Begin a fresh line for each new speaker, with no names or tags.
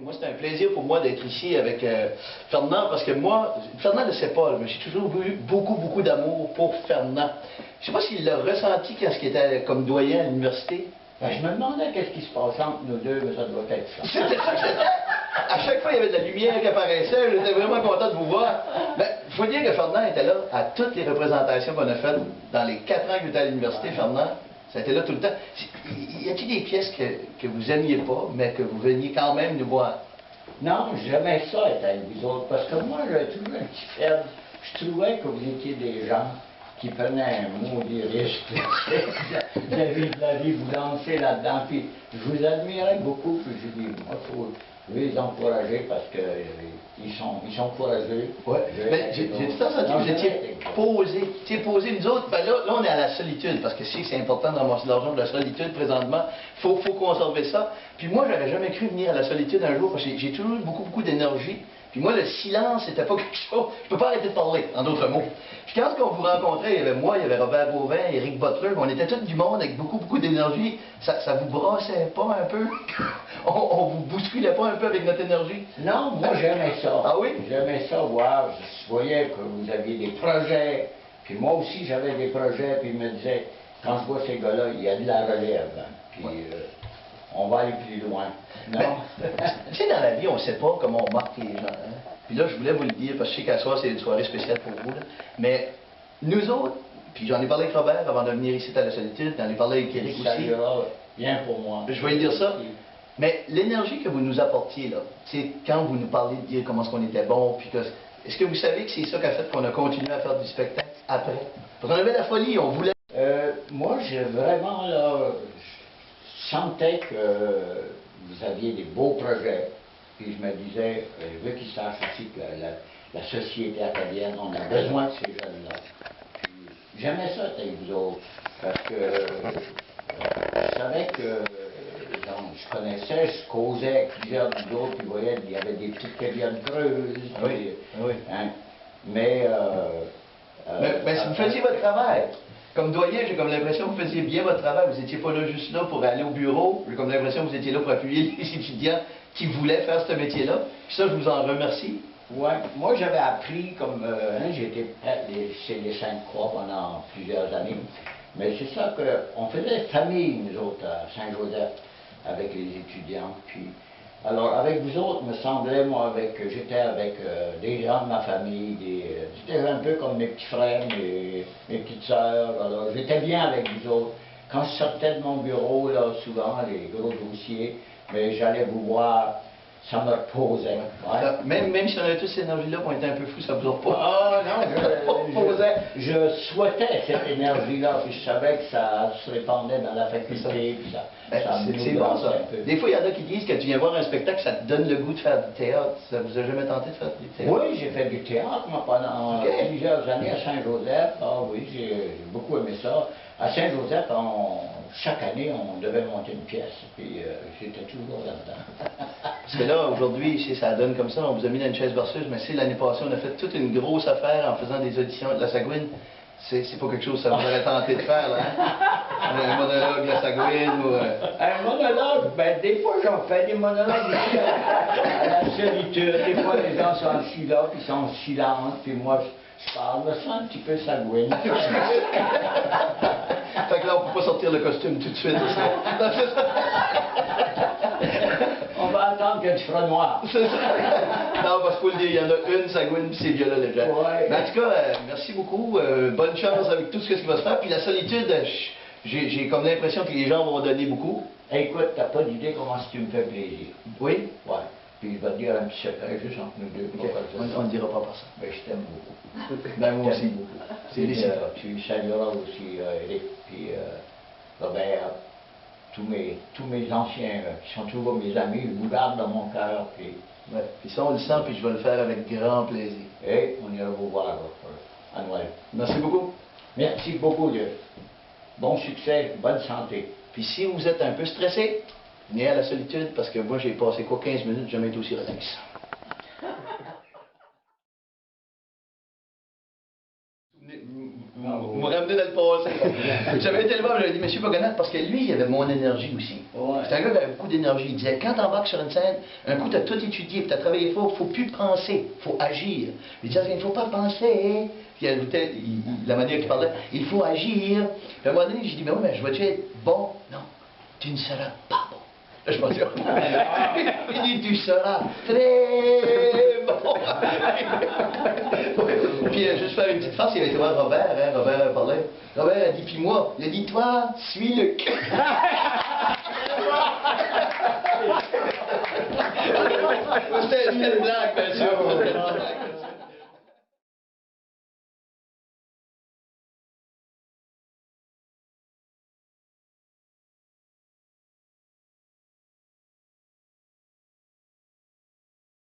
Moi, c'est un plaisir pour moi d'être ici avec Fernand, parce que moi, Fernand ne le sait pas, mais j'ai toujours eu beaucoup d'amour pour Fernand. Je ne sais pas s'il l'a ressenti quand il était comme doyen à l'université.
Ben, je me demandais qu'est-ce qui se passait entre nous deux, mais ça doit être ça.
C'était ça que c'était. À chaque fois, il y avait de la lumière qui apparaissait. J'étais vraiment content de vous voir. Ben, il faut dire que Fernand était là à toutes les représentations qu'on a faites dans les 4 ans que j'étais à l'université. Fernand, ça a été là tout le temps. Y a-t-il des pièces que vous n'aimiez pas, mais que vous veniez quand même nous voir?
Non, j'aimais ça être avec vous autres, parce que moi, j'avais toujours un petit faible. Je trouvais que vous étiez des gens qui prenaient un maudit risque de la vie, vous lancez là-dedans. Puis je vous admirais beaucoup, puis j'ai dit, moi, il faut les encourager parce qu'ils sont courageux.
Ouais. J'ai tout le temps senti que vous étiez posé. Nous autres, ben là, on est à la solitude, parce que je sais que c'est important de ramasser de l'argent pour la solitude présentement. Faut conserver ça. Puis moi, j'aurais jamais cru venir à la solitude un jour, parce que j'ai toujours eu beaucoup d'énergie. Puis moi, le silence, c'était pas quelque chose. Je peux pas arrêter de parler, en d'autres mots. Puis quand on vous rencontrait, il y avait moi, il y avait Robert Beauvin, Éric Butler, on était tous du monde avec beaucoup d'énergie. Ça vous brassait pas un peu? on vous bousculait pas un peu avec notre énergie?
Non, moi j'aimais ça.
Ah oui?
J'aimais ça voir. Je voyais que vous aviez des projets. Puis moi aussi, j'avais des projets. Puis il me disait, quand je vois ces gars-là, il y a de la relève. Hein. Puis on va aller plus loin. Non?
Tu sais, dans la vie, on ne sait pas comment on marque les gens. Hein? Puis là, je voulais vous le dire, parce que je sais qu'à soir, c'est une soirée spéciale pour vous. Là. Mais nous autres, puis j'en ai parlé avec Robert avant de venir ici à la solitude, j'en ai parlé avec Éric aussi.
Ça ira bien pour moi.
Je vais lui dire ça. Mais l'énergie que vous nous apportiez, là, c'est quand vous nous parlez de dire comment est-ce qu'on était bon, puis que... Est-ce que vous savez que c'est ça qui a fait qu'on a continué à faire du spectacle après? Parce qu'on avait la folie, on voulait...
Moi, j'ai vraiment, là... Je sentais que vous aviez des beaux projets. Puis je me disais, je veux qu'ils sachent aussi que la société acadienne, on a besoin de ces jeunes-là. Puis j'aimais ça avec vous autres, parce que je savais que donc, je connaissais, je causais avec plusieurs de vous autres, puis vous voyez, il y avait des petites périodes creuses.
Oui, oui.
Hein, mais
si vous faisiez votre travail, comme doyen, j'ai comme l'impression que vous faisiez bien votre travail. Vous n'étiez pas là juste là pour aller au bureau. J'ai comme l'impression que vous étiez là pour appuyer les étudiants qui voulaient faire ce métier-là. Puis ça, je vous en remercie.
Ouais, moi j'avais appris comme j'ai été chez les Sainte-Croix pendant plusieurs années. Mais c'est ça qu'on faisait famille, nous autres, à Saint-Joseph, avec les étudiants. Puis, alors, avec vous autres, me semblait, moi, j'étais avec des gens de ma famille, c'était un peu comme mes petits frères, mes petites sœurs. Alors, j'étais bien avec vous autres. Quand je sortais de mon bureau, là, souvent, les gros dossiers, mais j'allais vous voir, ça me reposait. Ouais.
Même si on avait tous cette énergie-là, on était un peu fous, ça vous repose.
Ah non, je souhaitais cette énergie-là, puis je savais que ça se répandait dans la faculté, puis
c'est bon, ça. Des fois, il y en a qui disent que tu viens voir un spectacle, ça te donne le goût de faire du théâtre. Ça vous a jamais tenté de faire du théâtre?
Oui, j'ai fait du théâtre, moi, pendant plusieurs années à Saint-Joseph. Ah oui, j'ai beaucoup aimé ça. À Saint-Joseph, chaque année, on devait monter une pièce, puis j'étais toujours là-dedans.
Parce que là, aujourd'hui, ça donne comme ça, on vous a mis dans une chaise berceuse, mais si l'année passée, on a fait toute une grosse affaire en faisant des auditions de la Sagouine, c'est pas quelque chose que ça vous aurait tenté de faire, là, hein? Un monologue de la Sagouine ou...
Un monologue, ben des fois j'en fais des monologues ici à la solitude. Des fois les gens sont assis là, puis ils sont en silence, puis moi je parle, je sens un petit peu Sagouine.
Fait que là, on peut pas sortir le costume tout de suite.
On va attendre que tu feras noir.
Non, parce qu'il faut le dire, il y en a une, Sagouine, puis c'est Viola Legend.
Ouais.
Mais en tout cas, merci beaucoup. Bonne chance avec tout ce qui va se faire. Puis la solitude, j'ai comme l'impression que les gens vont donner beaucoup.
Écoute, t'as pas d'idée comment tu me fais plaisir.
Oui?
Ouais. Puis je vais te dire un petit secret juste entre nous deux.
Okay. On ne dira pas par ça.
Ben, je t'aime beaucoup.
Ben, moi aussi.
Beaucoup.
C'est réciproque.
Tu salueras aussi Éric, puis Robert, tous mes anciens, qui sont toujours mes amis, je vous garde dans mon cœur. Puis
ça, on le sent, puis je vais le faire avec grand plaisir.
Et on ira vous voir à Noël.
Merci beaucoup.
Merci beaucoup, Dieu. Bon succès, bonne santé.
Puis si vous êtes un peu stressé, venez à la solitude, parce que moi, j'ai passé 15 minutes, jamais été aussi relax. Vous me ramenez revenu dans le passé. J'avais été le voir, j'avais dit, Monsieur Pogonat, parce que lui, il avait mon énergie aussi.
Ouais.
C'est un gars qui avait beaucoup d'énergie. Il disait, quand t'embarques sur une scène, un coup, t'as tout étudié, puis t'as travaillé fort, faut plus penser, faut agir. Il disait, il ne faut pas penser. Puis il ajoutait, la manière qu'il parlait, il faut agir. Puis à un moment donné, j'ai dit, mais oui, mais je vais-tu être bon? Non, tu ne seras pas bon. Là, je m'en dis, il dit, tu seras très bon. Puis, juste faire une petite farce, il avait été voir Robert, hein, Robert parlait. Robert a dit, puis moi, il a dit, toi, suis le cul. C'était une blague, bien sûr.